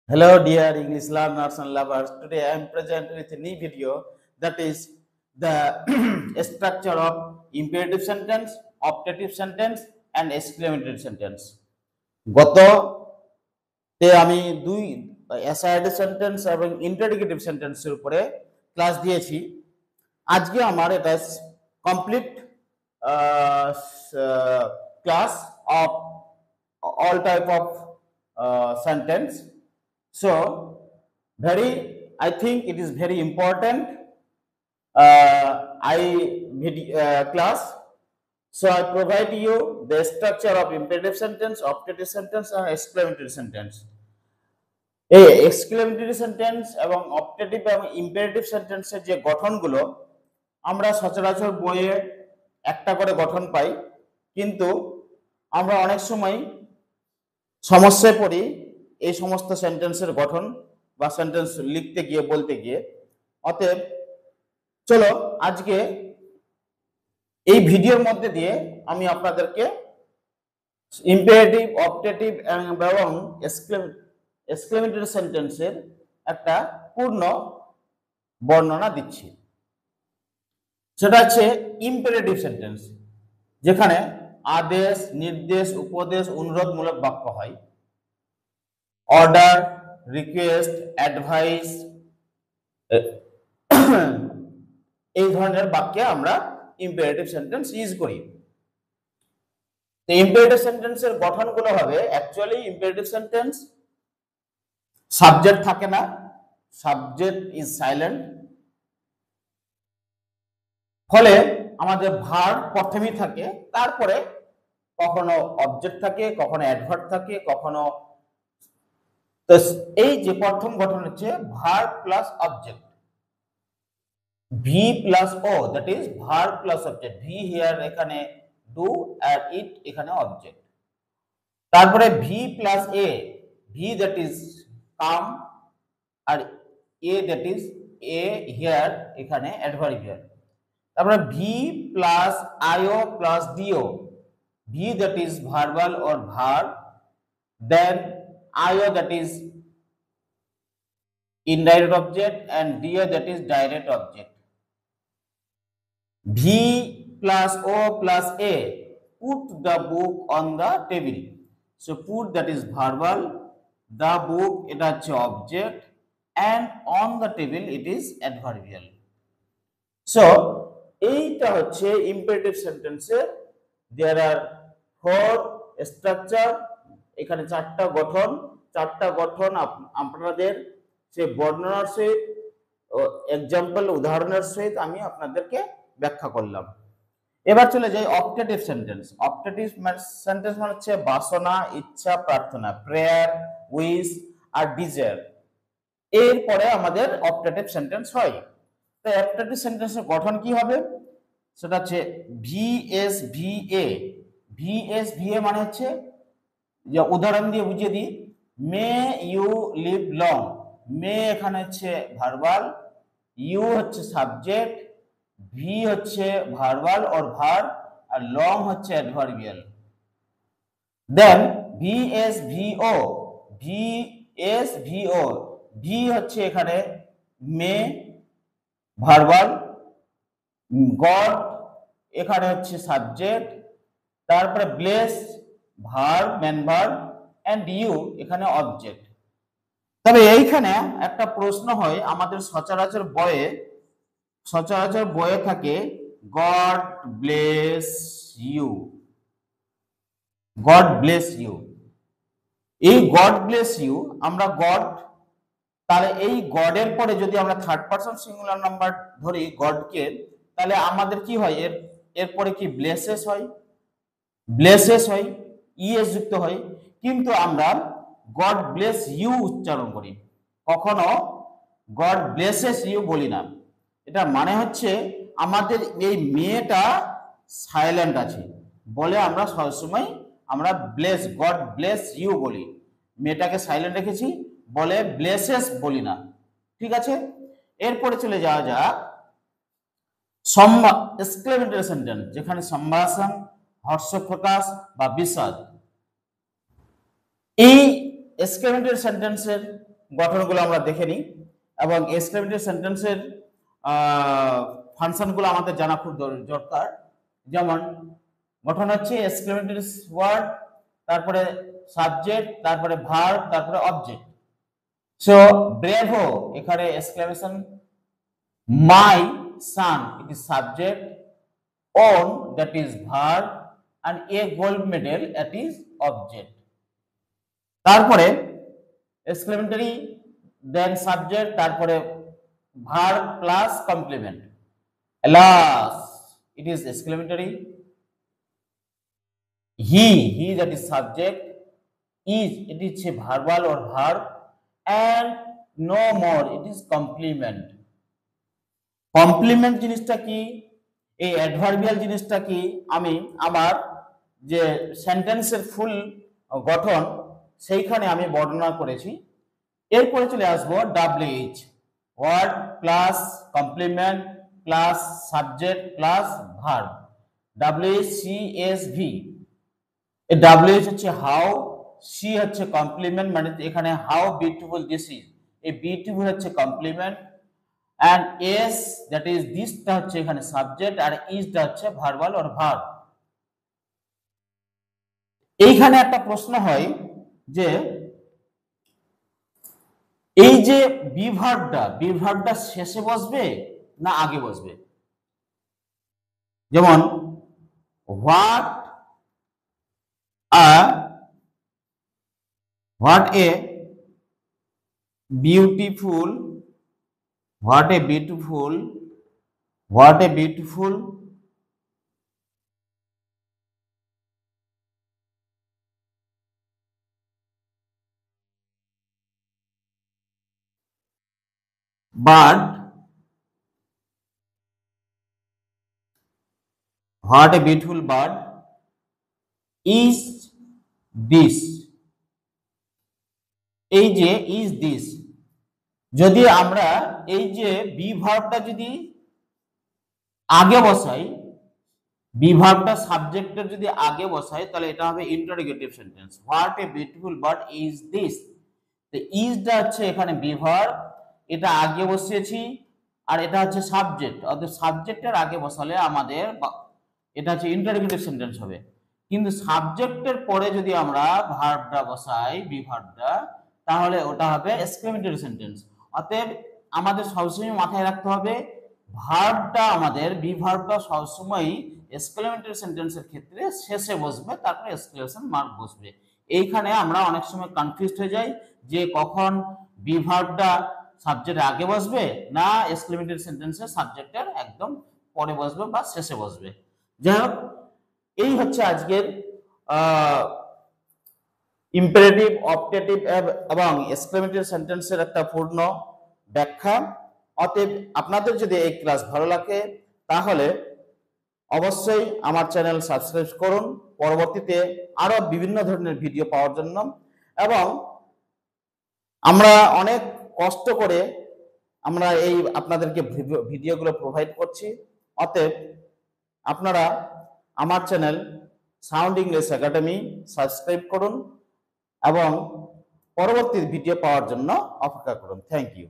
Hello, dear English learners and lovers. Today I am present with a new video that is the structure of imperative sentence, optative sentence, and exclamatory sentence. গত তে আমি দুই assertive sentence এবং interrogative সেন্টেন্সের উপরে class দিয়েছি। আজকে আমার এটা complete class of all type of sentence. So I think it is very important class. So I provide you the structure of imperative sentence, optative sentence, and exclamatory sentence. এই exclamatory sentence এবং optative এবং imperative sentence এর যে গঠনগুলো আমরা সচরাচর বইয়ে একটা করে গঠন পাই, কিন্তু আমরা অনেক সময় সমস্যায় পড়ি এই সমস্ত সেন্টেন্সের গঠন বা সেন্টেন্স লিখতে গিয়ে বলতে গিয়ে। অতএব চলো আজকে এই ভিডিওর মধ্যে দিয়ে আমি আপনাদেরকে ইম্পারেটিভ, অপটেটিভ এবং এক্সক্লেমেটরি সেন্টেন্সের একটা পূর্ণ বর্ণনা দিচ্ছি। সেটা হচ্ছে ইম্পারেটিভ সেন্টেন্স, যেখানে আদেশ, নির্দেশ, উপদেশ, অনুরোধমূলক বাক্য হয়। অর্ডার, রিকোয়েস্ট, অ্যাডভাইস এই ধরনের বাক্যে আমরা ইম্পারেটিভ সেন্টেন্স ইউজ করি। তো ইম্পারেটিভ সেন্টেন্সের গঠনগুলো হবে, অ্যাকচুয়ালি ইম্পারেটিভ সেন্টেন্স সাবজেক্ট থাকে না, সাবজেক্ট ইজ সাইলেন্ট, ফলে আমাদের ভার্ব প্রথমেই থাকে, তারপরে কখনো অবজেক্ট থাকে, কখনো অ্যাডভার্ব থাকে, কখনো। তো এই যে প্রথম গঠন হচ্ছে verb plus object, V plus O, that is verb plus object. V here এখানে ডু আর ইট এখানে অবজেক্ট। তারপরে V plus A, V that is come, আর A that is A here এখানে অ্যাডভার্বিয়াল। তারপরে V plus IO plus DO, V that is verbal or verb, then io that is indirect object, and dio that is direct object. V plus o plus a, put the book on the table. So put that is verbal, the book এটা হচ্ছে object, and on the table it is adverbial. So এইটা হচ্ছে imperative sentence এর there are four structure, এখানে চারটা গঠন আপনাদের সে বর্ণনার সহিত এক্সাম্পল উদাহরণের সহিত আমি আপনাদেরকে ব্যাখ্যা করলাম। এবার চলে যাই অপটেটিভ সেন্টেন্স। অপটেটিভ সেন্টেন্স মানে হচ্ছে বাসনা, ইচ্ছা, প্রার্থনা, প্রেয়ার, উইশ আর ডিজায়ার। এরপরে আমাদের অপটেটিভ সেন্টেন্স হয়। তো অপটেটিভ সেন্টেন্সের গঠন কি হবে? সেটা হচ্ছে ভিএসভিএ। ভিএসভিএ মানে হচ্ছে, যে উদাহরণ দিয়ে বুঝিয়ে দিই, may you live long. May এখানে হচ্ছে ভার্বাল, ইউ হচ্ছে সাবজেক্ট, ভি হচ্ছে ভার্বাল অর ভার্ব, আর লং হচ্ছে adverbial. Then VSVO, VSVO, V হচ্ছে এখানে মে ভার্বাল, গড এখানে হচ্ছে সাবজেক্ট, তারপরে bless verb, man verb, and you এখানে অবজেক্ট। তবে এইখানে একটা প্রশ্ন হয় আমাদের সচরাচর বইয়ে থাকে God bless you, God bless you. এই গড ব্লেস ইউ, আমরা গড, তাহলে এই গডের পরে যদি আমরা থার্ড পারসন সিঙ্গুলার নাম্বার ধরি গডকে, তাহলে আমাদের কি হয়, এরপরে কি ব্লেসেস হয়, ইএস যুক্ত হয়। কিন্তু আমরা গড ব্লেস ইউ উচ্চারণ করি, কখনো গড ব্লেসেস ইউ বলি না। এটা মানে হচ্ছে আমাদের এই মেয়েটা সাইলেন্ট আছে বলে আমরা সবসময় আমরা গড ব্লেস ইউ বলি, মেয়েটাকে সাইলেন্ট রেখেছি বলে ব্লেসেস বলি না। ঠিক আছে, এরপরে চলে যাওয়া যাক এক্সক্লেমেটরি সেন্টেন্স, যেখানে সম্ভাষণ, হর্ষ প্রকাশ বা বিষাদ। এই এক্সক্লেমেটরি সেন্টেন্সের গঠনগুলো আমরা দেখে নিই এবং এক্সক্লেমেটরি সেন্টেন্সের ফাংশনগুলো আমাদের জানা খুব দরকার। যেমন গঠন হচ্ছে এক্সক্লেমেটরি ওয়ার্ড, তারপরে সাবজেক্ট, তারপরে ভার্ব, তারপরে অবজেক্ট। সো ব্রেভো এখানে exclamation, my son it is subject, on that is verb, and a gold medal that is object. তারপরে exclamatory then subject, তারপরে verb plus complement. Alas it is exclamatory. He that is subject, is it is a verbal or verb, and no more it is complement. Complement জিনিসটা কি, এই adverbial জিনিসটা কি, আমি আমার যে সেন্টেন্সের ফুল গঠন সেইখানে আমি বর্ণনা করেছি। এরপরে চলে আসবো WH, word plus complement plus subject plus verb, WHCSV। এই WH হচ্ছে হাউ, সি হচ্ছে কমপ্লিমেন্ট, মানে এখানে হাউ বিউটিফুল দিস ইজ, এই বিউটিফুল হচ্ছে complement, and s that is this টা হচ্ছে এখানে সাবজেক্ট, আর is টা হচ্ছে ভার্বাল অর ভার্ব। এইখানে একটা প্রশ্ন হয় যে এই যে বিভার্বটা শেষে বসবে না আগে বসবে। যেমন what a beautiful, what a beautiful bird, what a beautiful bird is this। এই যে is this, যদি আমরা এই যে বি ভার্বটা যদি আগে বসাই, বি ভার্বটা সাবজেক্টের যদি আগে বসাই, তাহলে এটা হবে interrogative sentence. What a beautiful bird is this, তো ইজটা হচ্ছে এখানে বি ভার্ব, এটা আগে বসিয়েছি, আর এটা হচ্ছে সাবজেক্ট, অর্থাৎ সাবজেক্টের আগে বসালে আমাদের এটা হচ্ছে ইন্টারোগেটিভ সেন্টেন্স হবে। কিন্তু সাবজেক্টের পরে যদি আমরা ভার্বটা বসাই, বি ভার্বটা, তাহলে ওটা হবে এক্সক্লেমেটরি সেন্টেন্স। অতএব আমাদের সবসময় মাথায় রাখতে হবে ভার্বটা, আমাদের বি ভার্বটা সবসময় এক্সক্লেমেটরি সেন্টেন্সের ক্ষেত্রে শেষে বসবে, তারপরে এক্সক্লেমেশন মার্ক বসবে। এইখানে আমরা অনেক সময় কনফিউজড হয়ে যাই যে কখন বি ভার্বটা সাবজেক্টের আগে বসবে না এক্সক্লেমেটরি সেন্টেন্সের সাবজেক্টের একদম পরে বসবে বা শেষে বসবে। যাই হোক, এই হচ্ছে আজকের ইম্পারেটিভ, অপটেটিভ এবং এক্সক্লেমেটরি সেন্টেন্সের একটা পূর্ণ ব্যাখ্যা। অতএব আপনাদের যদি এই ক্লাস ভালো লাগে তাহলে অবশ্যই আমার চ্যানেল সাবস্ক্রাইব করুন, পরবর্তীতে আরো বিভিন্ন ধরনের ভিডিও পাওয়ার জন্য। এবং আমরা অনেক কষ্ট করে আমরা এই আপনাদেরকে ভিডিওগুলো প্রোভাইড করছি। অতএব আপনারা আমার channel Sound English Academy subscribe করুন এবং পরবর্তী ভিডিও পাওয়ার জন্য অপেক্ষা করুন। Thank you.